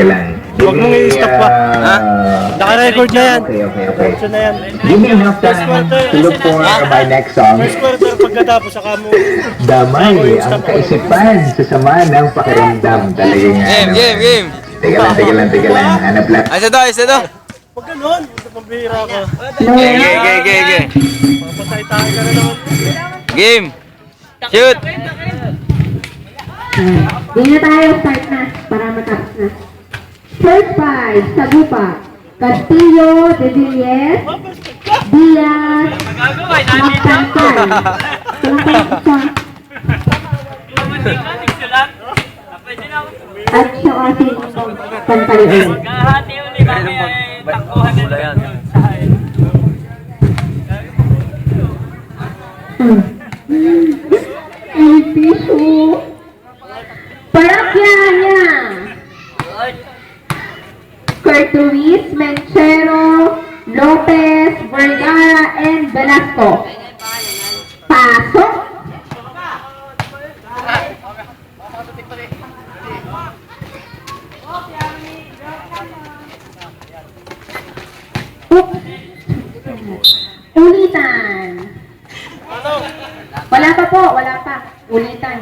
teka lang. Huwag mong i-stop pa. Ha? Naka-record na yan. Okay. Diretso na yan. Give me enough time to look for my next song. First quarter, pagkatapos, saka mo. Damay ang kaisipan sa sama ng pakiramdam. Talagang Game. Teka lang. Hanap lang. Isa to. Huwag ganun. Pambira ka. Game. Papatay-tayo ka na naman. Game. Shoot. Game na tayo, start na, para matapos na. First five, Sagupa, Castillo, De Villiers, Diaz, Magpantay. At siya kasi pantay ulit. Piso. Parakyanya. Kurt Luis, Menchero, Lopez, Vergara, and Velasco. Pasok. Oops. Ulitan. Wala pa. Ulitan.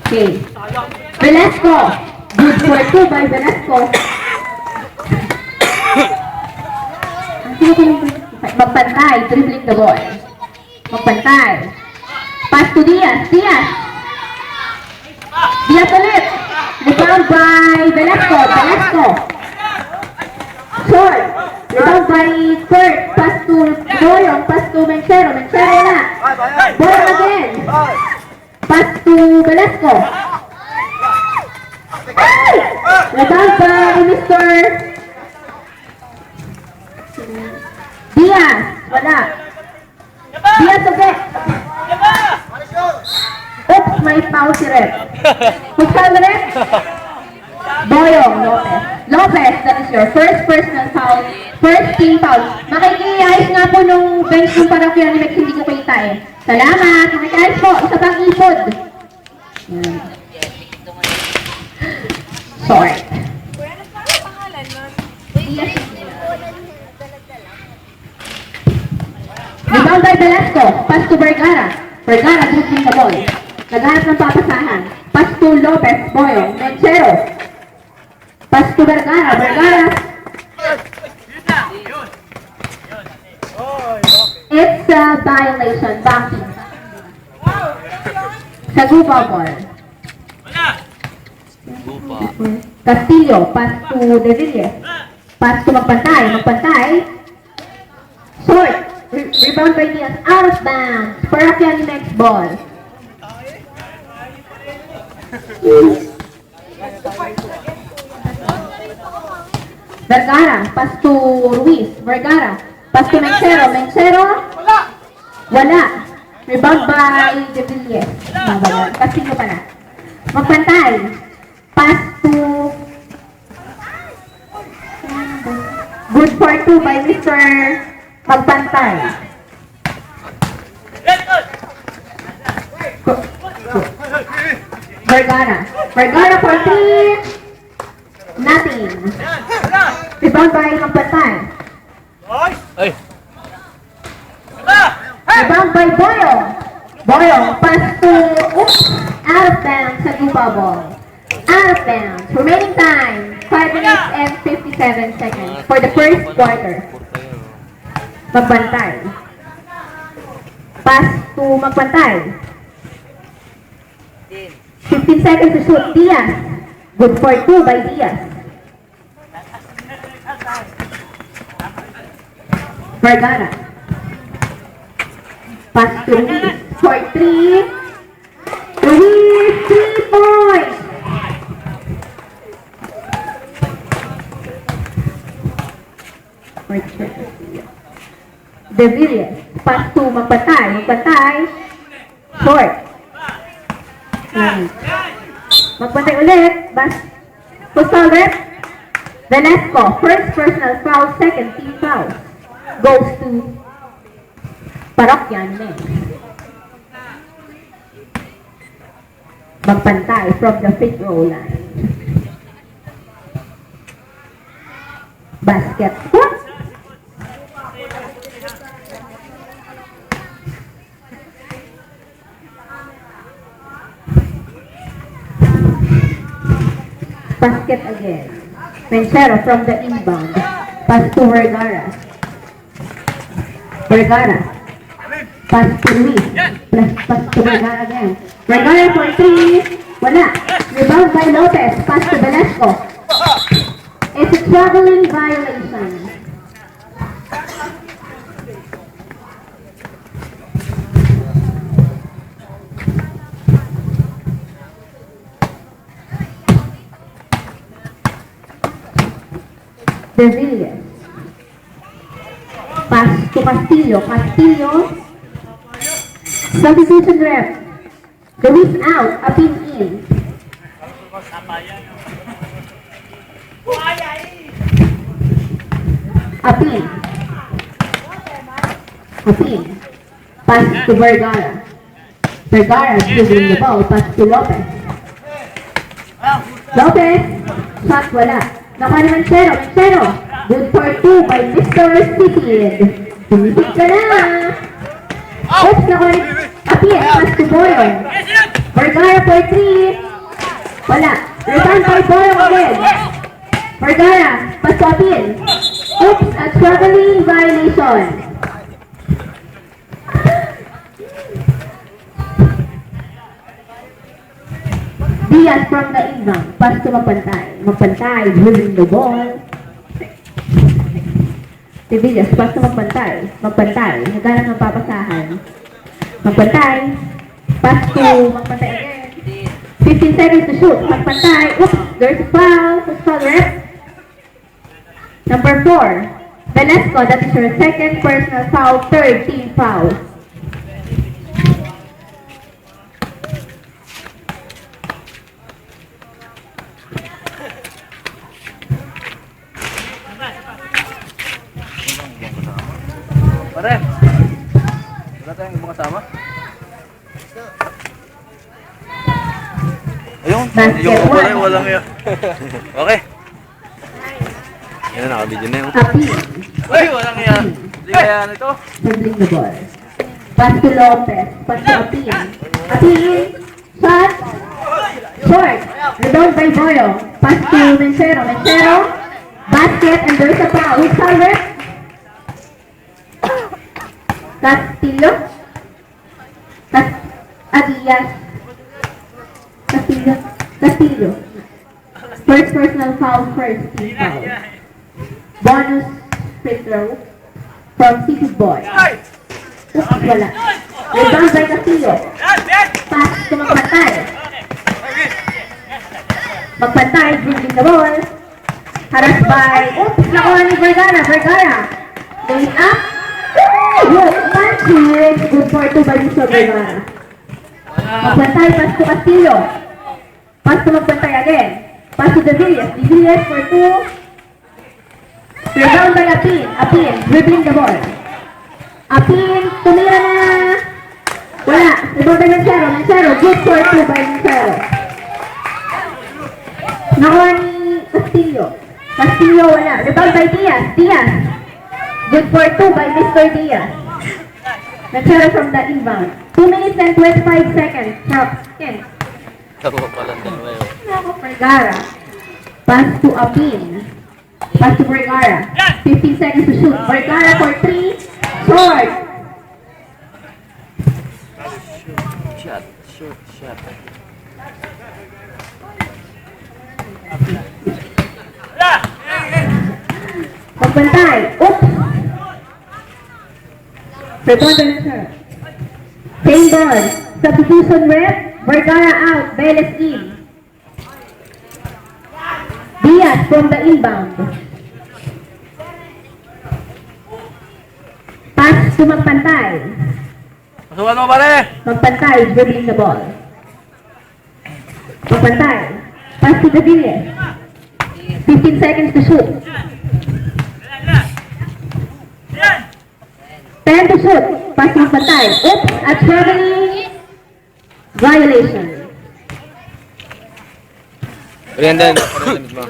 Okay. Velasco. Good for two by Velasco. Magpantay. Dribbling the ball. Magpantay. Pass to Diaz. Diaz ulit. Rebound by Velasco. Short. Rebound by Kurt. Pass to Boyong. Pass to Menchero. Na. Boyong again. Pass to Velasco. Rebound by Mr. Diaz. Wala. Diaz ulit. Oops, may foul si Rep. Who's foul na Rep? Boyong, Lopez, that is your first personal foul. First team foul. Makikiayos nga po nung bench ng parokya ni Mex, hindi ko kita eh. Salamat. Makikiayos po. Isa pang ipod. Sorry. Rebound by Velasco. Pass to Vergara. Dribbling the ball. Naghanap ng papasahan. Pass to Lopez, Boyong, Menchero. Pass to Vergara. It's a violation. Backing. Sagupa ball. Castillo. Pass to De Villiers. Pass to Magpantay. Short. Rebound by Diaz. Out of bounds. Parakyani next ball. Vergara. Pass to Ruiz. Pass to Menchero. Wala. Rebound by De Villiers. Castillo pala. Magpantay. Pass to good for two by Mr. Magpantay. Vergara for three. Nothing. Rebound by Magpantay. Rebound by Boyong. Pass to out of bounds sa Gupa ball. Out of bounds. Remaining time, 5 minutes and 57 seconds for the first quarter. Magpantay. Pass to Magpantay. 15 seconds to shoot. Diaz. Good for two by Diaz. Vergara. Pass to Ruiz. For three. Ruiz, 3 points. De Villiers. Pass to Magpantay. Short. Magpantay ulit. Postal rep. Velasco. First personal foul. Second team foul. Goes to Parokya next. Magpantay from the free throw line. Basket. Basket again. Mencero from the inbound. Pass to Vergara. Vergara. Pass to Luis. Pass to Vergara again. Vergara for 3. Wala. Rebound by Lopez. Pass to Velasco. It's a traveling violation. De Villas. Pass to Castillo. Castillo. Substitution ref. Luis out. Apin in. Apin. Apin. Pass to Vergara. Vergara dribbling the ball. Pass to Lopez. Lopez. Shot wala. Nakuha ni Mencero. Good for 2 by Mr. Citid. Tumisip ka na. Oops, nakuha ni Apin. Pass to Boyon. Vergara for 3. Wala. Return by Boyon again. Vergara. Pass to Apin. Oops, a traveling violation. Diaz from the inbound. Pass to Magpantay. Magpantay, dribbling the ball. Si Villas, pass to Magpantay. Magpantay, naghanap ng papasahan. Magpantay. Pass to Magpantay again. 15 seconds to shoot. Magpantay. Oops, there's a foul. Who's foul ref? Number 4. Velasco, that is your second personal foul, third team foul. Pare, wala tayong ibang kasama? Ayun, Basket yung pala one. walang yun. Okay. Yan, nakabidyo na yun. Apin. Ay, walang yan. Hindi kaya ito. Dribbling the ball. Pass to Lopez. Pass to Apin. Apin. Shot. Short. Rebound by Boyo. Pass to Mencero. Mencero. Basket and there's a foul. Who's foul ref? Castillo. Adias. Castillo. First personal foul, first team foul. Bonus free throw from City Boy. Oops, wala. Rebound by Castillo. Pass to Magpantay. Magpantay, dribbling the ball. Harass by, oops, nakuha ni Vergara. Vergara. Going up. Good, punches. Good for 2 by Mr. Vergara. Magpantay, pass to Castillo. Pass to Magpantay again. Pass to De Villas. De Villas for 2. Rebound by Apin. Apin, dribbling the ball. Apin, tumira na. Wala. Rebound by Mencero. Mencero, good for 2 by Mencero. Nakuha ni Castillo. Castillo, wala. Rebound by Diaz. Diaz. Good for 2 by Mr. Diaz. Mencero from the inbound. 2 minutes and 25 seconds. Ako pala dalawa yun. Vergara. Pass to Apin. Pass to Vergara. 15 seconds to shoot. Vergara for 3. Short. Shot. Magpantay. Oops. Rebound by Mencero. Same ball. Substitution ref. Vergara out. Veles in. Diaz from the inbound. Pass to Magpantay. Pasukan mo pare! Magpantay, dribbling the ball. Magpantay. Pass to De Villas. 15 seconds to shoot. 10 to shoot. Pass to Magpantay. Oops, a traveling violation. Brandon, mo.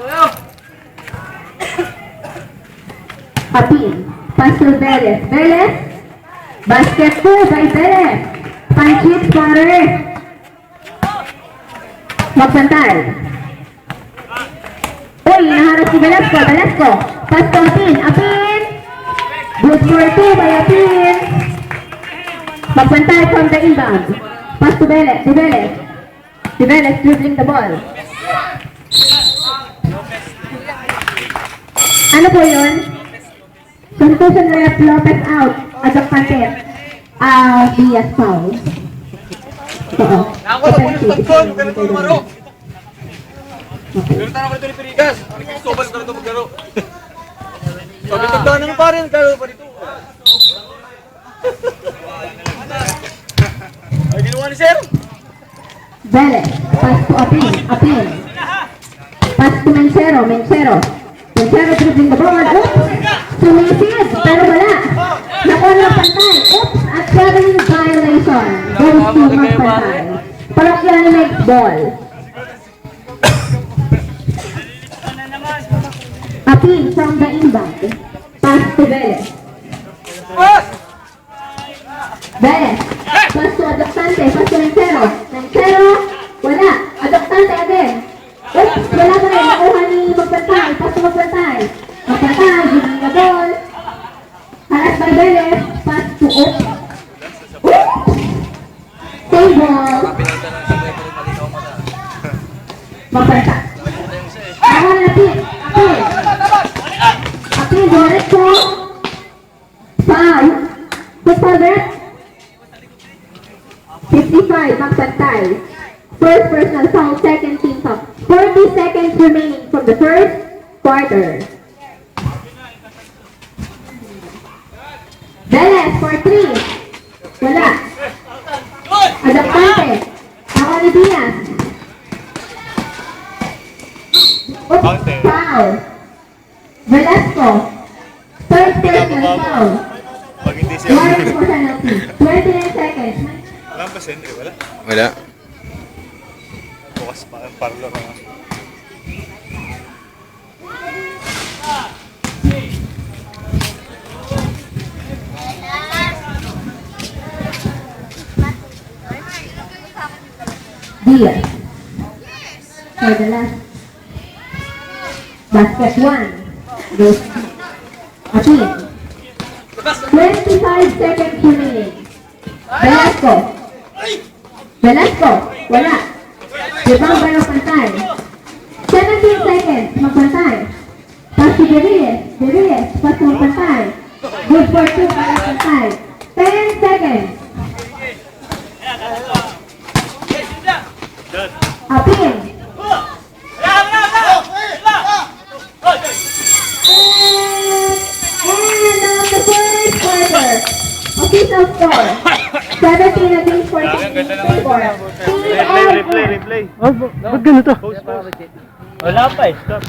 Apin. Pass to Velez. Velez. Basket 2 by Velez. Panchit Pare. Magbantay. Uy, naharap si Velasco. Velasco. Pass to Apin. Apin. Good for 2 by Apin. Magbantay from the inbound. Pass to Velez. Si Velez. Si Velez dribbling the ball. Ano po yun? Contusion rep Lopez out. Adok Pantet. Diaz foul. Oo. Ako na po yung tagpon, kaya ito lumaro. Pero tanong ko ito ni Perigas. Ano yung sobal na ito maglaro? Sabi tagdaan naman pa rin, kaya pa dito. Ay, ginawa ni Sir. Velez. Pass to Apin. Apin. Pass to Mencero. Mencero. Mencero dribbling the ball. Oops! Sumisid. Pero wala. Nakuha ng pantay. Oops! At traveling violation. Goes to magpantay. Parokyan ni next ball. Apin from the inbound. Pass to Velez. Velez. Pass to Adoctante. Pass to Mencero. Mencero. Wala. Adoctante again. Oops! Wala pa rin. Nakuha ni magpantay. Pass to magpantay. Magpantay. Giving the ball. Haras by Velez. Pass to Oops. Oops! Save ball. Magpantay. Nakuha na Apin. Apin. Apin. Diretso. Foul. Put forward. 55, magpantay. First personal foul, second team foul. 40 seconds remaining from the first quarter. Velez for 3. Wala. Adaptante. Ako ni Diaz. Oops, foul. Velasco. Third personal foul. Pag hindi siya, Warning for penalty. 29 seconds. walang pa sentry, wala. Wala. Bukas pa, parlo ka nga. Diaz. For the last. Basket 1. Goes Apin. 25 seconds remaining. Velasco. Velasco. Wala. Rebound by Pantay. 17 seconds. Magpantay. Pass to Deriles. Deriles. Pass to Pantay. Good for 2 para Pantay. 10 seconds. Apin. And on the first quarter, official score, 17 against 14 in favor. Team Replay, replay, Alfred. replay. Oh, ba't ganito? Wala pa eh. Stop.